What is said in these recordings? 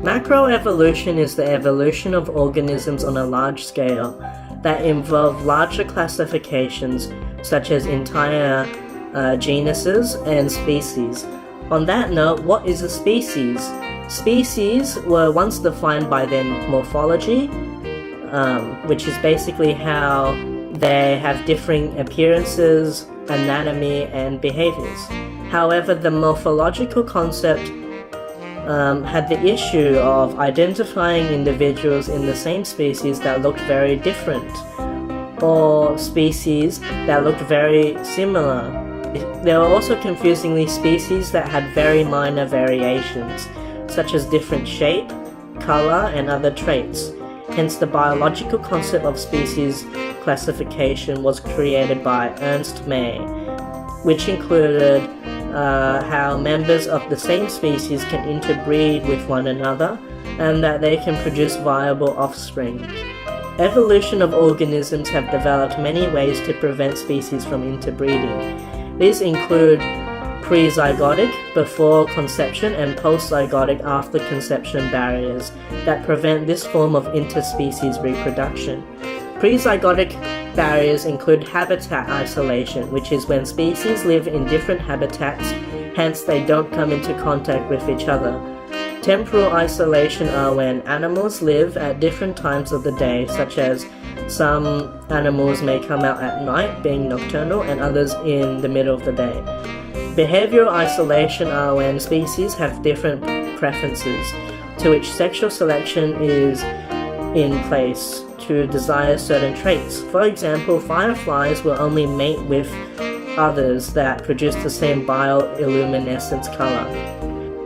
Macroevolution is the evolution of organisms on a large scale that involve larger classifications such as entire genuses and species. On that note, what is a species? Species were once defined by their morphology, which is basically how they have differing appearances, anatomy, and behaviors. However, the morphological concept had the issue of identifying individuals in the same species that looked very different, or species that looked very similar. There were also confusingly species that had very minor variations, such as different shape, color, and other traits. Hence, the biological concept of species classification was created by Ernst May, which included how members of the same species can interbreed with one another and that they can produce viable offspring. Evolution of organisms have developed many ways to prevent species from interbreeding. These include pre-zygotic, before conception, and post-zygotic, after conception barriers that prevent this form of interspecies reproduction. Pre-zygotic barriers include habitat isolation, which is when species live in different habitats, hence they don't come into contact with each other. Temporal isolation are when animals live at different times of the day, such as some animals may come out at night, being nocturnal, and others in the middle of the day. Behavioral isolation are when species have different preferences, to which sexual selection is in place to desire certain traits. For example, fireflies will only mate with others that produce the same bioluminescence color.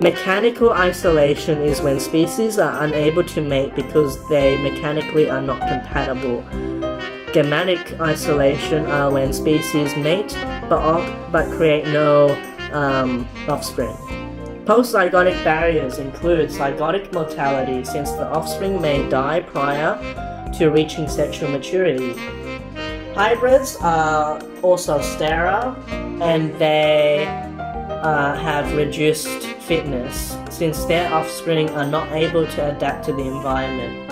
Mechanical isolation is when species are unable to mate because they mechanically are not compatible. Gametic isolation are when species mate but create no offspring. Post-zygotic barriers include zygotic mortality, since the offspring may die prior to reaching sexual maturity. Hybrids are also sterile, and they have reduced fitness, since their offspring are not able to adapt to the environment.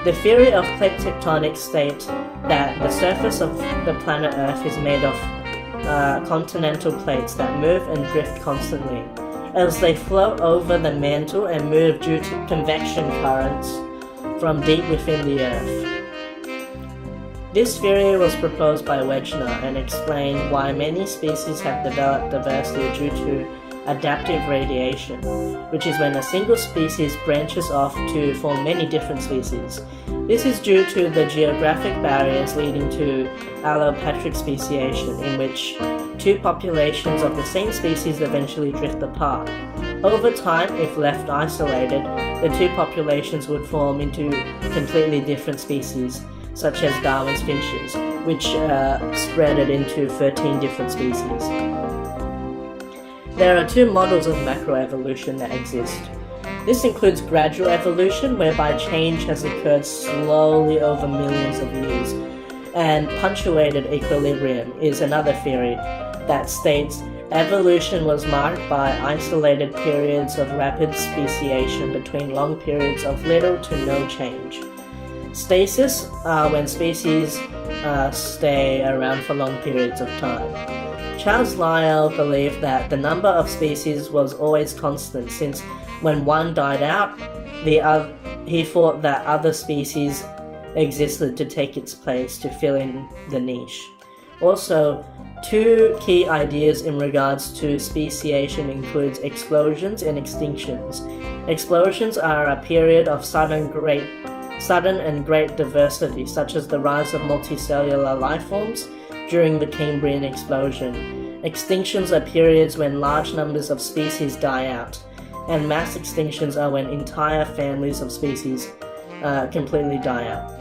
The theory of plate tectonics states that the surface of the planet Earth is made of continental plates that move and drift constantly, as they float over the mantle and move due to convection currents from deep within the Earth. This theory was proposed by Wegner and explained why many species have developed diversity due to adaptive radiation, which is when a single species branches off to form many different species. This is due to the geographic barriers leading to allopatric speciation, in which two populations of the same species eventually drift apart. Over time, if left isolated, the two populations would form into completely different species, such as Darwin's finches, which spread it into 13 different species. There are two models of macroevolution that exist. This includes gradual evolution, whereby change has occurred slowly over millions of years, and punctuated equilibrium is another theory that states evolution was marked by isolated periods of rapid speciation between long periods of little to no change. Stasis are when species stay around for long periods of time. Charles Lyell believed that the number of species was always constant, since when one died out, he thought that other species existed to take its place to fill in the niche. Also, two key ideas in regards to speciation includes explosions and extinctions. Explosions are a period of sudden and great diversity, such as the rise of multicellular life forms during the Cambrian explosion. Extinctions are periods when large numbers of species die out, and mass extinctions are when entire families of species completely die out.